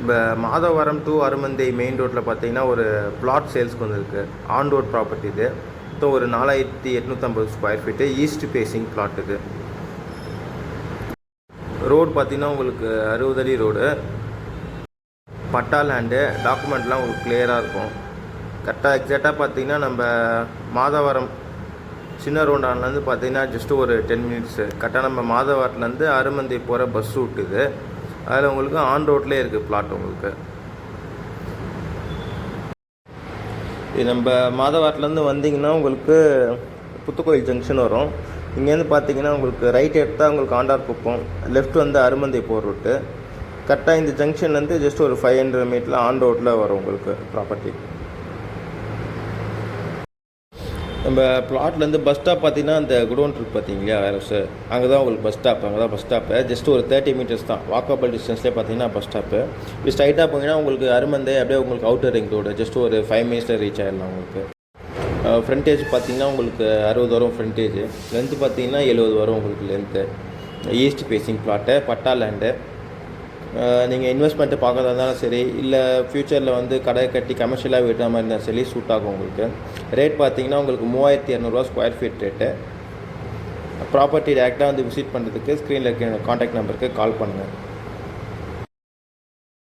இப்போ Madhavaram to Arumandai main ரோட்டில் பார்த்தீங்கன்னா ஒரு பிளாட் சேல்ஸ்க்கு வந்துருக்கு. ஆன் ரோட் ப்ராப்பர்ட்டி இது. மொத்தம் ஒரு 4850 square feet east facing flat இது. ரோடு பார்த்தீங்கன்னா உங்களுக்கு 60 அடி ரோடு. பட்டா லேண்டு, டாக்குமெண்ட்லாம் உங்களுக்கு கிளியராக இருக்கும். கரெக்டாக எக்ஸாக்டாக பார்த்தீங்கன்னா நம்ம மாதவரம் சின்ன ரோண்டான்லேருந்து பார்த்தீங்கன்னா ஜஸ்ட்டு ஒரு 10 மினிட்ஸு. கரெக்டாக நம்ம மாதவரத்துலேருந்து அருமந்தை போகிற பஸ் ரூட் இது. அதில் உங்களுக்கு ஆன் ரோட்லேயே இருக்குது பிளாட் உங்களுக்கு. இது நம்ம மாதவரத்துலேருந்து வந்தீங்கன்னா உங்களுக்கு புத்துக்கோயில் ஜங்ஷன் வரும். இங்கேருந்து பார்த்தீங்கன்னா உங்களுக்கு ரைட் எடுத்தால் உங்களுக்கு ஆண்டார்குப்பம், லெஃப்ட் வந்து அருமந்தை போகிற ரூட்டு. கரெக்டாக இந்த ஜங்ஷன்லேருந்து ஜஸ்ட் ஒரு 500 மீட்டரில் ஆன் ரோட்டில் வரும் உங்களுக்கு ப்ராப்பர்ட்டி. நம்ம பிளாட்லேருந்து பஸ் ஸ்டாப் பார்த்தீங்கன்னா அந்த குடோன் இருக்குது பார்த்தீங்களா அரசு, அங்கே தான் உங்களுக்கு பஸ் ஸ்டாப். அங்கே தான் பஸ் ஸ்டாப்பு. ஜஸ்ட் ஒரு 30 மீட்டர்ஸ் தான் வாக்கபிள் டிஸ்டன்ஸ்லேயே பார்த்தீங்கன்னா பஸ் ஸ்டாப்பு. இப்படி ஸ்ட்ரைட்டாக போனீங்கன்னா உங்களுக்கு அருமந்தை அப்படியே உங்களுக்கு அவுட்டர் ரிங் ரோடு ஜஸ்ட் ஒரு 5 மினிட்ஸில் ரீச் ஆகிடலாம் உங்களுக்கு. ஃப்ரண்டேஜ் பார்த்தீங்கன்னா உங்களுக்கு 60 வரும் ஃப்ரண்டேஜ். லென்த்து பார்த்தீங்கன்னா 70 வரும் உங்களுக்கு லென்த்து. ஈஸ்ட் ஃபேஸிங் பிளாட்டு, பட்டா லேண்டு. நீங்கள் இன்வெஸ்ட்மெண்ட்டு பார்க்கறதா இருந்தாலும் சரி, இல்லை ஃப்யூச்சரில் வந்து கடை கட்டி கமர்ஷியலாக விடுற மாதிரி இருந்தாலும் சரி சூட் ஆகும் உங்களுக்கு. ரேட் பார்த்தீங்கன்னா உங்களுக்கு 3200 ஸ்கொயர் ஃபீட் ரேட்டு. ப்ராப்பர்ட்டி டேரெக்டாக வந்து விசிட் பண்ணுறதுக்கு ஸ்க்ரீனில் இருக்க கான்டாக்ட் நம்பருக்கு கால் பண்ணுங்கள்.